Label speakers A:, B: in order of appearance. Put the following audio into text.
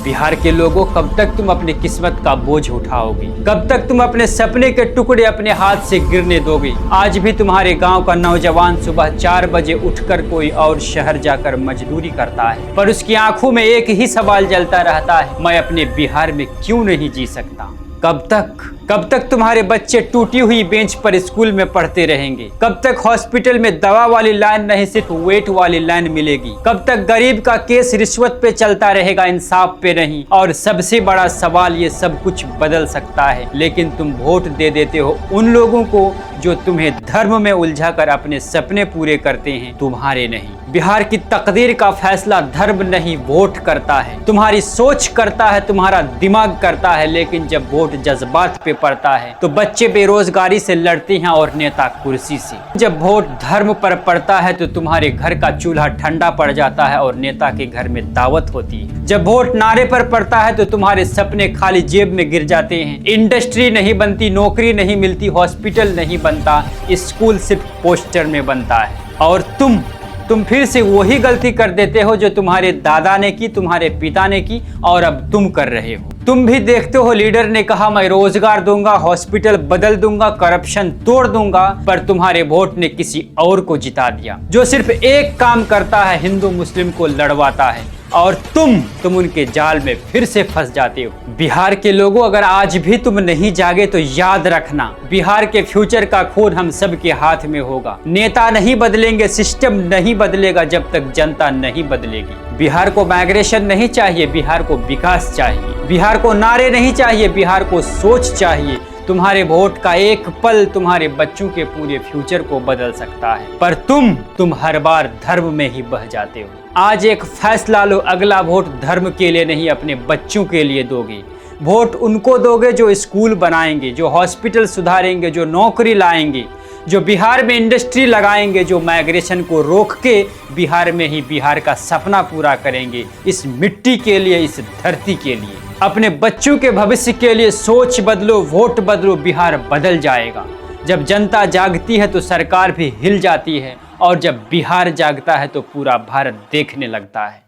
A: बिहार के लोगों, कब तक तुम अपनी किस्मत का बोझ उठाओगे? कब तक तुम अपने सपने के टुकड़े अपने हाथ से गिरने दोगे? आज भी तुम्हारे गांव का नौजवान सुबह 4 बजे उठकर कोई और शहर जाकर मजदूरी करता है, पर उसकी आंखों में एक ही सवाल जलता रहता है, मैं अपने बिहार में क्यों नहीं जी सकता? कब तक तुम्हारे बच्चे टूटी हुई बेंच पर स्कूल में पढ़ते रहेंगे? कब तक हॉस्पिटल में दवा वाली लाइन नहीं, सिर्फ वेट वाली लाइन मिलेगी? कब तक गरीब का केस रिश्वत पे चलता रहेगा, इंसाफ पे नहीं? और सबसे बड़ा सवाल, ये सब कुछ बदल सकता है, लेकिन तुम वोट दे देते हो उन लोगों को जो तुम्हें धर्म में उलझाकर अपने सपने पूरे करते हैं, तुम्हारे नहीं। बिहार की तकदीर का फैसला धर्म नहीं, वोट करता है। तुम्हारी सोच करता है, तुम्हारा दिमाग करता है, लेकिन जब वोट जज्बात पे पड़ता है तो बच्चे बेरोजगारी से लड़ते हैं और नेता कुर्सी से। जब वोट धर्म पर पड़ता है तो तुम्हारे घर का चूल्हा ठंडा पड़ जाता है और नेता के घर में दावत होती है। जब वोट नारे पर पड़ता है तो तुम्हारे सपने खाली जेब में गिर जाते हैं। इंडस्ट्री नहीं बनती, नौकरी नहीं मिलती, हॉस्पिटल नहीं बनता, स्कूल सिर्फ पोस्टर में बनता है। और तुम फिर से वही गलती कर देते हो जो तुम्हारे दादा ने की, तुम्हारे पिता ने की, और अब तुम कर रहे हो। तुम भी देखते हो, लीडर ने कहा मैं रोजगार दूंगा, हॉस्पिटल बदल दूंगा, करप्शन तोड़ दूंगा, पर तुम्हारे वोट ने किसी और को जिता दिया जो सिर्फ एक काम करता है, हिंदू मुस्लिम को लड़वाता है, और तुम उनके जाल में फिर से फंस जाते हो। बिहार के लोगों, अगर आज भी तुम नहीं जागे तो याद रखना, बिहार के फ्यूचर का खून हम सब के हाथ में होगा। नेता नहीं बदलेंगे, सिस्टम नहीं बदलेगा जब तक जनता नहीं बदलेगी। बिहार को माइग्रेशन नहीं चाहिए, बिहार को विकास चाहिए। बिहार को नारे नहीं चाहिए, बिहार को सोच चाहिए। तुम्हारे वोट का एक पल तुम्हारे बच्चों के पूरे फ्यूचर को बदल सकता है, पर तुम हर बार धर्म में ही बह जाते हो। आज एक फैसला लो, अगला वोट धर्म के लिए नहीं, अपने बच्चों के लिए दोगे। वोट उनको दोगे जो स्कूल बनाएंगे, जो हॉस्पिटल सुधारेंगे, जो नौकरी लाएंगे, जो बिहार में इंडस्ट्री लगाएंगे, जो माइग्रेशन को रोक के बिहार में ही बिहार का सपना पूरा करेंगे। इस मिट्टी के लिए, इस धरती के लिए, अपने बच्चों के भविष्य के लिए सोच बदलो, वोट बदलो, बिहार बदल जाएगा। जब जनता जागती है तो सरकार भी हिल जाती है, और जब बिहार जागता है तो पूरा भारत देखने लगता है।